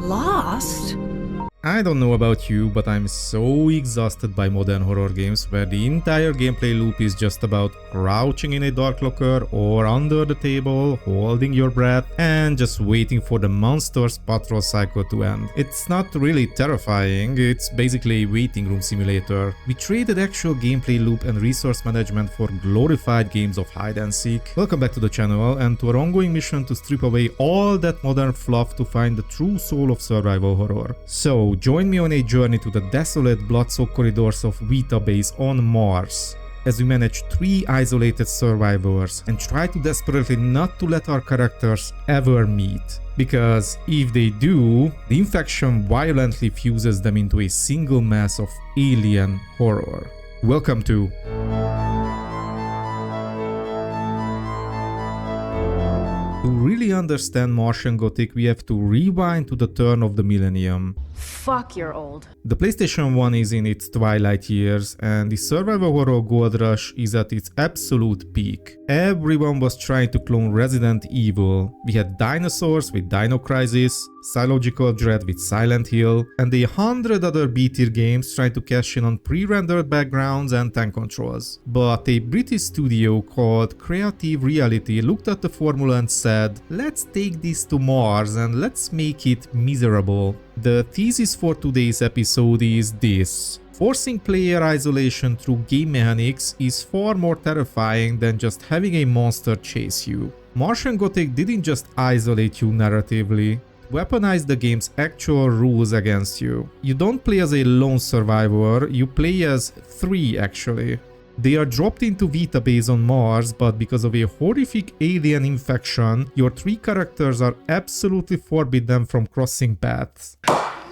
Lost? I don't know about you, but I'm so exhausted by modern horror games where the entire gameplay loop is just about crouching in a dark locker or under the table, holding your breath, and just waiting for the monster's patrol cycle to end. It's not really terrifying, it's basically a waiting room simulator. We traded actual gameplay loop and resource management for glorified games of hide and seek. Welcome back to the channel and to our ongoing mission to strip away all that modern fluff to find the true soul of survival horror. So join me on a journey to the desolate blood-soaked corridors of Vita Base on Mars, as we manage 3 isolated survivors and try to desperately not to let our characters ever meet. Because if they do, the infection violently fuses them into a single mass of alien horror. Welcome to... To really understand Martian Gothic, we have to rewind to the turn of the millennium. Fuck, you're old. The PlayStation 1 is in its twilight years, and the survival horror gold rush is at its absolute peak. Everyone was trying to clone Resident Evil. We had dinosaurs with Dino Crisis, Psychological Dread with Silent Hill, and 100 other B-tier games trying to cash in on pre-rendered backgrounds and tank controls. But a British studio called Creative Reality looked at the formula and said, let's take this to Mars and let's make it miserable. The thesis for today's episode is this: forcing player isolation through game mechanics is far more terrifying than just having a monster chase you. Martian Gothic didn't just isolate you narratively, weaponize the game's actual rules against you. You don't play as a lone survivor, you play as 3 actually. They are dropped into Vita Base on Mars, but because of a horrific alien infection, your 3 characters are absolutely forbidden from crossing paths.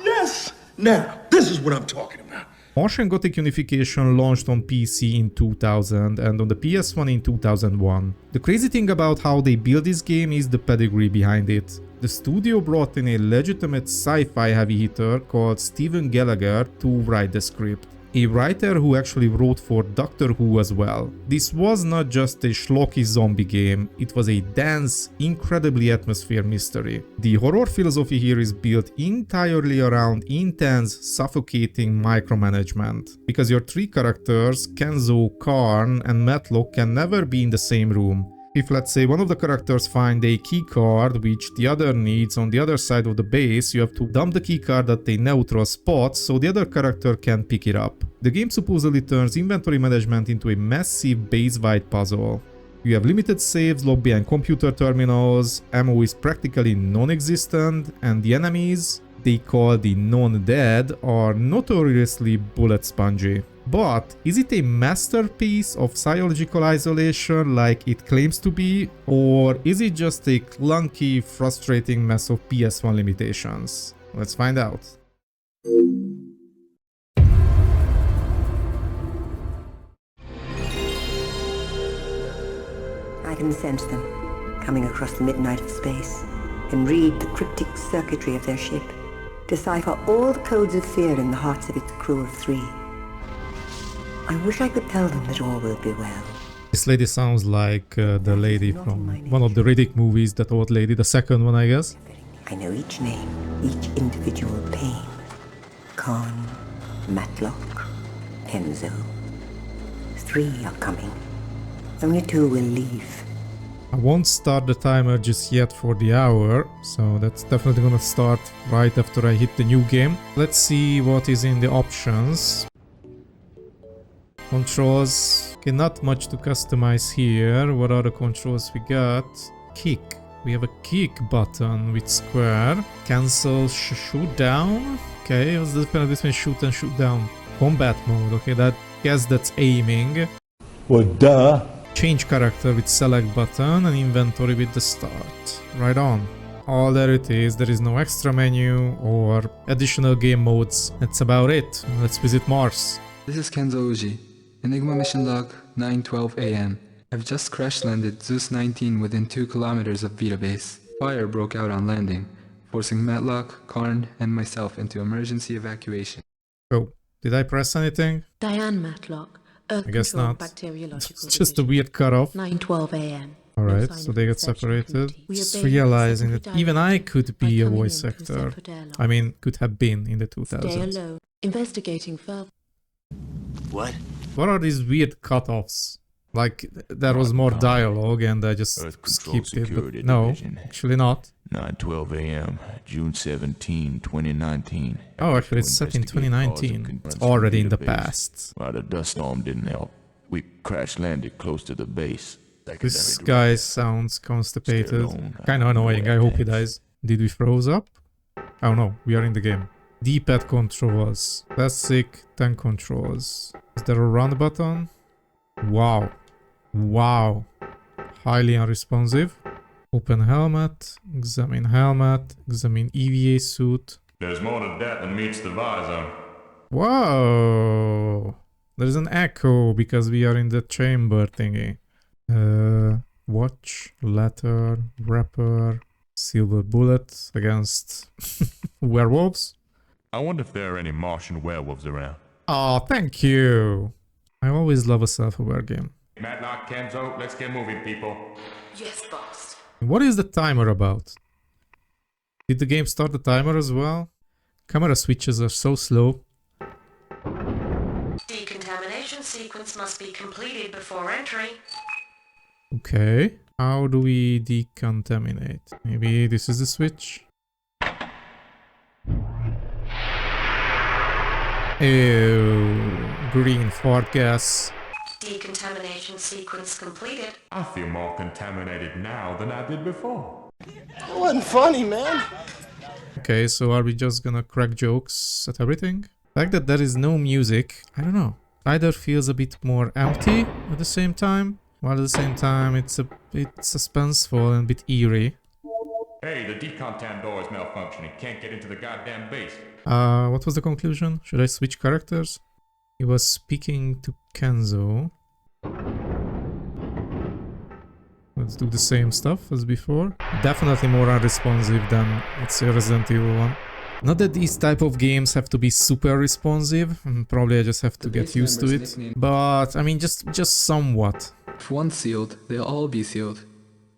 Yes! Now, this is what I'm talking about. Martian Gothic Unification launched on PC in 2000 and on the PS1 in 2001. The crazy thing about how they built this game is the pedigree behind it. The studio brought in a legitimate sci-fi heavy hitter called Stephen Gallagher to write the script. A writer who actually wrote for Doctor Who as well. This was not just a schlocky zombie game, it was a dense, incredibly atmospheric mystery. The horror philosophy here is built entirely around intense, suffocating micromanagement. Because your 3 characters, Kenzo, Karn and Matlock, can never be in the same room. If, let's say, one of the characters find a keycard which the other needs on the other side of the base, you have to dump the keycard at a neutral spot so the other character can pick it up. The game supposedly turns inventory management into a massive base-wide puzzle. You have limited saves locked behind computer terminals, ammo is practically non-existent, and the enemies, they call the non-dead, are notoriously bullet spongy. But is it a masterpiece of psychological isolation like it claims to be, or is it just a clunky, frustrating mess of PS1 limitations? Let's find out. I can sense them, coming across the midnight of space, and read the cryptic circuitry of their ship, decipher all the codes of fear in the hearts of its crew of 3. I wish I could tell them that all will be well. This lady sounds like the lady from one of the Riddick movies, that old lady, the second one I guess. I know each name, each individual pain. Khan, Matlock, Kenzo. 3 are coming. Only 2 will leave. I won't start the timer just yet for the hour, so that's definitely gonna start right after I hit the new game. Let's see what is in the options. Controls, okay, not much to customize here. What are the controls we got? Kick. We have a kick button with square. Cancel shoot down. Okay, what's the difference between shoot and shoot down? Combat mode, okay, guess that's aiming. Well, duh. Change character with select button and inventory with the start. Right on. Oh, there it is. There is no extra menu or additional game modes. That's about it. Let's visit Mars. This is Kenzo Uji. Enigma mission log 9:12 AM. I've just crash landed Zeus 19 within 2 kilometers of Vita Base. Fire broke out on landing, forcing Matlock, Karn, and myself into emergency evacuation. Oh, did I press anything? Diane Matlock, Earth I guess Control not. Bacteriological It's just a weird cutoff. 9:12 AM. Alright, so they get separated. Just realizing that even I could be a voice actor. I mean, could have been in the 2000s. Investigating further. What? What are these weird cutoffs? Like, there was more dialogue and I just Earth Control skipped it, Security but no, Division. actually not. 9:12 a.m., June 17, 2019. Oh, actually it's set in 2019. It's already in the past. While the dust storm didn't help, we crash landed close to the base. This guy sounds constipated. Kinda annoying, I hope he dies. Did we froze up? Oh no, we are in the game. D-pad controls. Classic 10 controls. Is there a run button? Wow. Wow. Highly unresponsive. Open helmet. Examine EVA suit. There's more to that than meets the visor. Whoa. There's an echo because we are in the chamber thingy. Watch, letter, wrapper, silver bullet against werewolves. I wonder if there are any Martian werewolves around. Oh, thank you. I always love a self-aware game. Matlock, Kenzo, let's get moving, people. Yes, boss. What is the timer about? Did the game start the timer as well? Camera switches are so slow. Decontamination sequence must be completed before entry. Okay. How do we decontaminate? Maybe this is the switch? Ew. Green fart gas. Decontamination sequence completed. I feel more contaminated now than I did before. It wasn't funny, man. Okay, so are we just gonna crack jokes at everything? The fact that there is no music, I don't know. Either feels a bit more empty at the same time, while at the same time it's a bit suspenseful and a bit eerie. Hey, the decontam door is malfunctioning. Can't get into the goddamn base. What was the conclusion? Should I switch characters? He was speaking to Kenzo. Let's do the same stuff as before. Definitely more unresponsive than, let's say, Resident Evil 1. Not that these type of games have to be super responsive. Probably I just have to get used to it. But, I mean, just somewhat. If one's sealed, they'll all be sealed.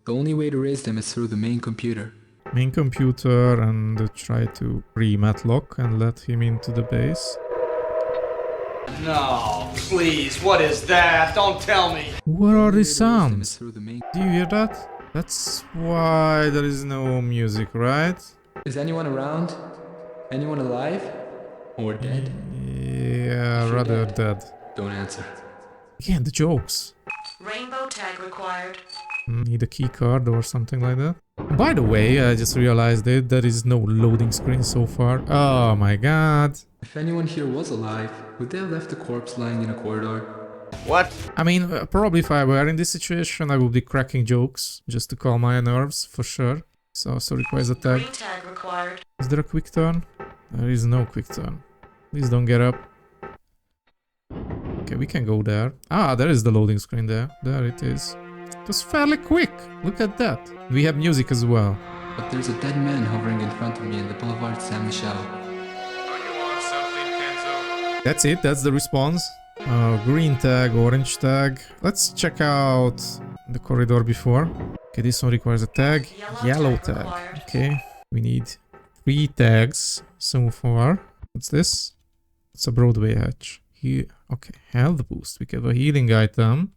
The only way to raise them is through the main computer. Main computer and try to free Matlock and let him into the base. No, please, what is that? Don't tell me. What are these The only way to raise them sounds? is through the main. Do you hear that? That's why there is no music, right? Is anyone around? Anyone alive? Or dead? Yeah, If you're rather dead. dead. Don't answer. Again, the jokes. Rainbow tag required. Need a key card or something like that. By the way, I just realized that there is no loading screen so far. Oh my god. If anyone here was alive, would they have left the corpse lying in a corridor? What? I mean, probably if I were in this situation, I would be cracking jokes just to calm my nerves, for sure. So requires a tag. Green tag required. Is there a quick turn? There is no quick turn. Please don't get up. Okay, we can go there. Ah, there is the loading screen there. There it is. It was fairly quick. Look at that. We have music as well. But there's a dead man hovering in front of me in the Boulevard Saint Michel. Are you on something, Kenzo? That's it. That's the response. Green tag, orange tag. Let's check out the corridor before. Okay, this one requires a tag. Yellow tag. Okay, we need 3 tags so far. What's this? It's a Broadway hatch. Here, okay, health boost. We get a healing item.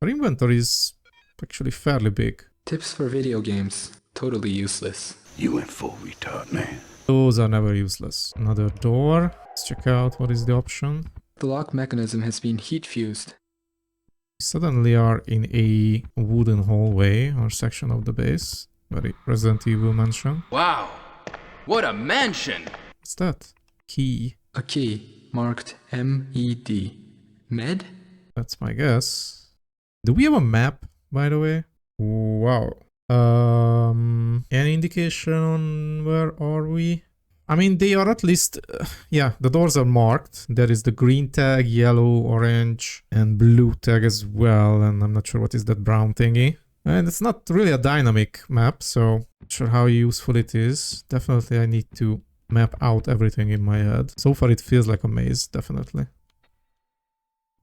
Our inventory is actually fairly big. Tips for video games. Totally useless. You went full retard, man. Those are never useless. Another door. Let's check out what is the option. The lock mechanism has been heat fused. We suddenly are in a wooden hallway or section of the base. Very Resident Evil mansion. Wow, what a mansion! What's that? Key. A key marked MED. Med? That's my guess. Do we have a map, by the way? Wow. Any indication on where are we? I mean, they are at least... yeah, the doors are marked. There is the green tag, yellow, orange, and blue tag as well. And I'm not sure what is that brown thingy. And it's not really a dynamic map, so not sure how useful it is. Definitely I need to map out everything in my head. So far it feels like a maze, definitely.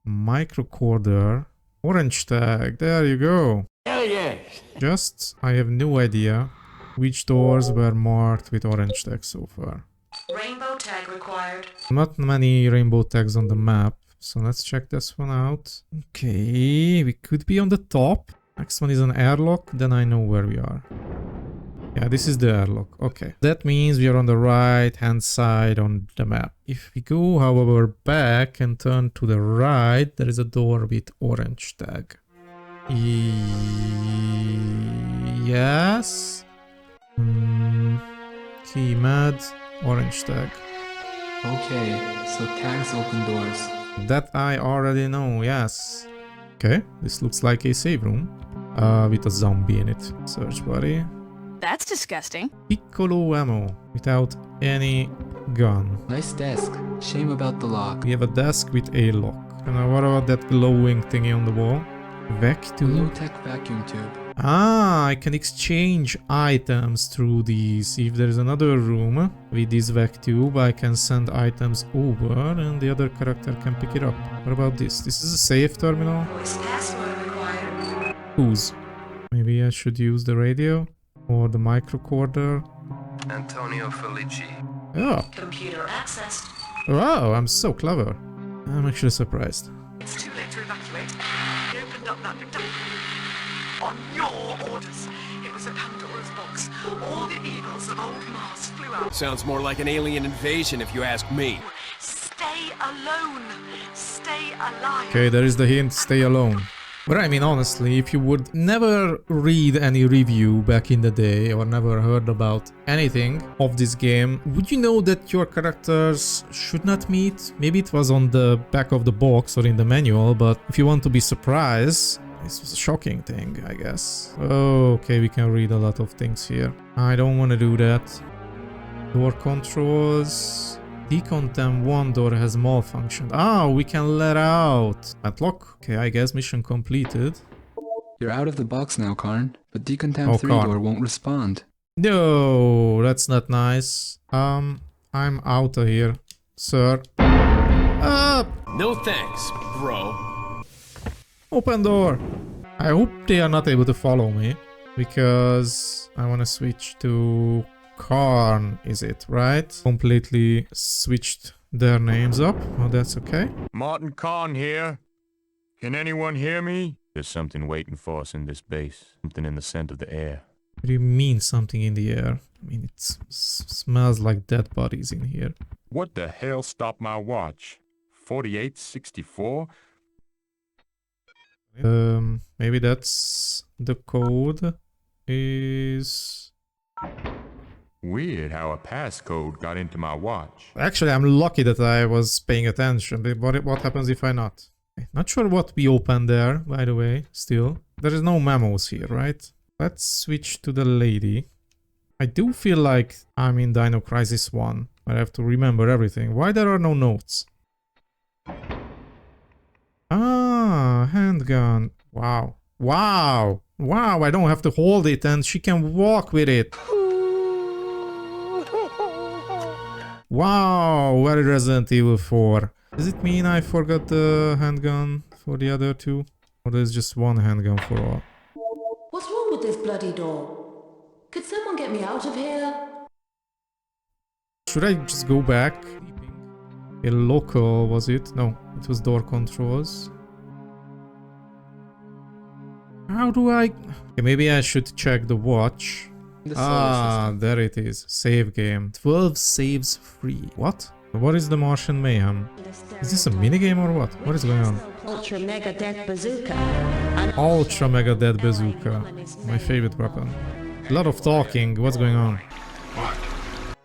Microcorder. Orange tag, there you go. Hell yes. Just, I have no idea which doors were marked with orange tag so far. Rainbow tag required. Not many rainbow tags on the map, so let's check this one out. Okay, we could be on the top. Next one is an airlock, then I know where we are. Yeah, this is the airlock. Okay, that means we are on the right hand side on the map. If we go, however, back and turn to the right, there is a door with orange tag. Yes. Key med, orange tag. Okay, so tags open doors. That I already know, yes. Okay, this looks like a save room. With a zombie in it. Search body. That's disgusting. Piccolo ammo. Without any gun. Nice desk. Shame about the lock. We have a desk with a lock. And what about that glowing thingy on the wall? Vacuum. Low-tech vacuum tube. Ah, I can exchange items through these. If there is another room with this vac tube, I can send items over and the other character can pick it up. What about this? This is a safe terminal. Voice password required. Whose? Maybe I should use the radio or the microcorder. Antonio Felici. Oh, Computer accessed. wow, I'm so clever. I'm actually surprised. It's too late to evacuate. He opened up that door. On your orders. It was a Pandora's box. All the evils of old Mars flew out. Sounds more like an alien invasion if you ask me. Stay alone. Stay alive. Okay, there is the hint, stay alone. But I mean, honestly, if you would never read any review back in the day or never heard about anything of this game, would you know that your characters should not meet? Maybe it was on the back of the box or in the manual, but if you want to be surprised, this was a shocking thing, I guess. Okay, we can read a lot of things here. I don't want to do that. Door controls. Decontam 1 door has malfunctioned. Ah, we can let out. Matlock. Okay, I guess mission completed. You're out of the box now, Karn, but Decontam 3 door won't respond. No, that's not nice. I'm out of here, sir. Up! No thanks, bro. Open door. I hope they are not able to follow me because I want to switch to Karn, is it, right? Completely switched their names up. Oh, that's okay. Martin Khan here. Can anyone hear me? There's something waiting for us in this base. Something in the scent of the air. What do you mean something in the air? I mean, it smells like dead bodies in here. What the hell stopped my watch? 4864? Maybe that's the code is... Weird how a passcode got into my watch. Actually, I'm lucky that I was paying attention. But what happens if I not? Not sure what we opened there, by the way, still. There is no memos here, right? Let's switch to the lady. I do feel like I'm in Dino Crisis 1. I have to remember everything. Why there are no notes? Ah, handgun. Wow. Wow. Wow, I don't have to hold it and she can walk with it. Wow, very Resident Evil 4. Does it mean I forgot the handgun for the other two? Or there's just one handgun for all? What's wrong with this bloody door? Could someone get me out of here? Should I just go back? A local, was it? No, it was door controls. How do I... Okay, maybe I should check the watch. Ah, there it is. Save game. 12 saves free. What? What is the Martian Mayhem? Is this a minigame or what? What is going on? Ultra Mega Death Bazooka. Ultra Mega Dead Bazooka. My favorite weapon. A lot of talking. What's going on? What?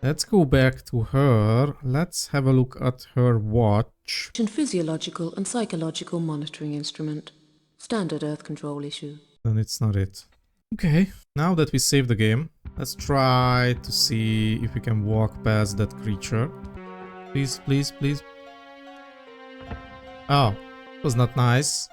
Let's go back to her. Let's have a look at her watch. Physiological and psychological monitoring instrument. Standard Earth control issue. Then it's not it. Okay, now that we saved the game, let's try to see if we can walk past that creature. Please, please, please. Oh, it was not nice.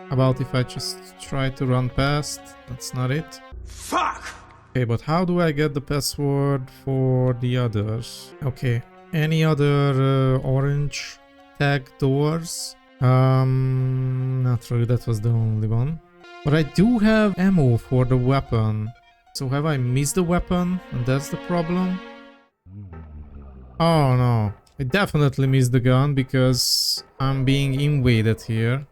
How about if I just try to run past? That's not it. Fuck! Okay, but how do I get the password for the others? Okay, any other orange tag doors? Not really, that was the only one. But I do have ammo for the weapon. So have I missed the weapon? And that's the problem? Oh no. I definitely missed the gun because I'm being invaded here.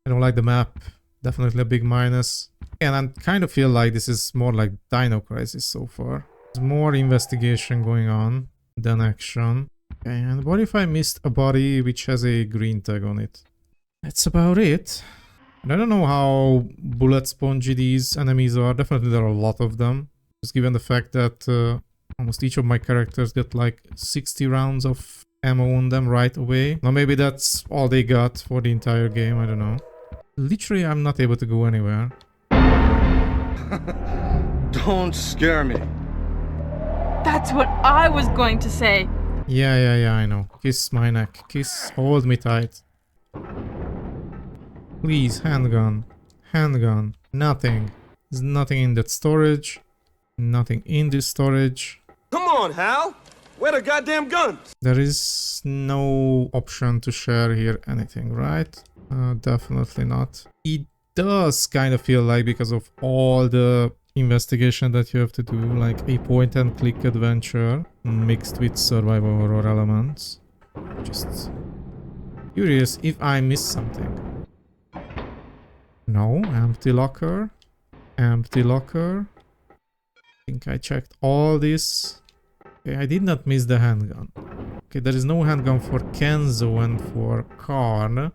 I don't like the map. Definitely a big minus. And I kind of feel like this is more like Dino Crisis so far. There's more investigation going on than action. Okay, and what if I missed a body which has a green tag on it? That's about it. And I don't know how bullet spongy these enemies are. Definitely there are a lot of them. Just given the fact that almost each of my characters get like 60 rounds of ammo on them right away. Now maybe that's all they got for the entire game, I don't know. Literally I'm not able to go anywhere. Don't scare me. That's what I was going to say. Yeah, I know. Kiss my neck. Kiss, hold me tight. Please, handgun. Handgun. Nothing. There's nothing in that storage. Nothing in this storage. Come on, Hal! Where the goddamn guns? There is no option to share here anything, right? Definitely not. It does kind of feel like, because of all the investigation that you have to do, like a point-and-click adventure mixed with survival horror elements. Just curious if I missed something. No, empty locker. Empty locker. I think I checked all this. Okay, I did not miss the handgun. Okay, there is no handgun for Kenzo and for Karn.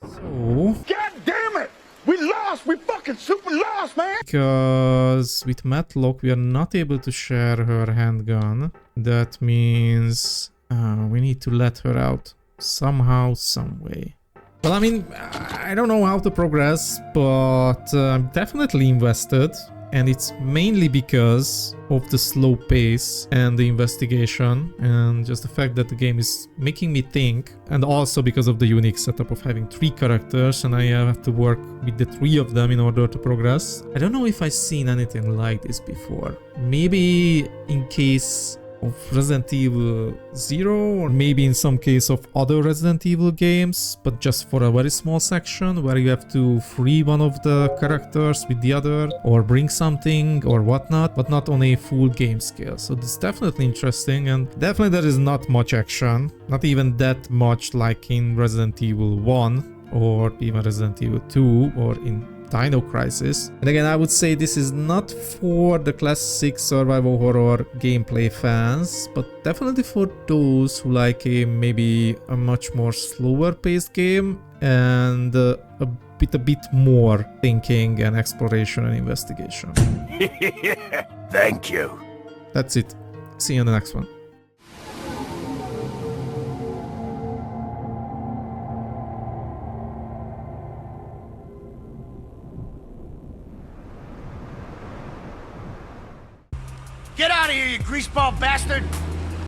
So... God damn it! We lost! We fucking super lost, man! Because with Matlock we are not able to share her handgun. That means we need to let her out somehow, some way. Well, I mean, I don't know how to progress, but I'm definitely invested. And it's mainly because of the slow pace and the investigation and just the fact that the game is making me think, and also because of the unique setup of having 3 characters and I have to work with the 3 of them in order to progress. I don't know if I've seen anything like this before. Maybe in case of Resident Evil 0, or maybe in some case of other Resident Evil games, but just for a very small section where you have to free one of the characters with the other or bring something or whatnot, but not on a full game scale. So this is definitely interesting, and definitely there is not much action, not even that much like in Resident Evil 1 or even Resident Evil 2 or in Dino Crisis. And again, I would say this is not for the classic survival horror gameplay fans, but definitely for those who like maybe a much more slower paced game and a bit more thinking and exploration and investigation. Thank you. That's it. See you in the next one. Get out of here, you greaseball bastard!